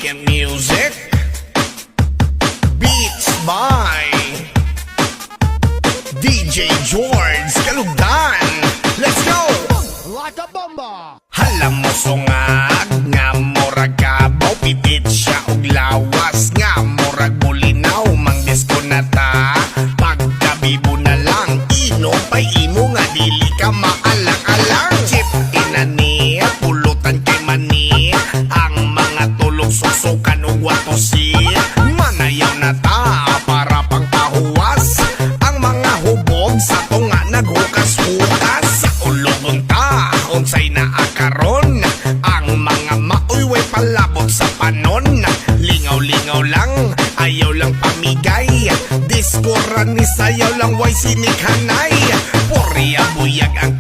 Weekend music, beats by DJ George Kalugdan. Let's go! Like a bomba. Halam mo sungag nga murag kabaw, pitit siya og lawas nga murag bulinaw, mangdisko na ta pagkabibo na lang, inom pa'y imo nga dili ka maalang-alang. Chip inani, pulutan kay mani, ang mga tulog susukan og watosi, manayaw na ta para pang pahuwas, ang mga hubog sa tunga naghukas-hukas, sa ulogon ta unsay naakaron, ang mga maoy way palabot sa panon, lingaw-lingaw lang, ayaw lang pamigay, diskuran ni sayaw lang way sinikhanay, purya buyag ang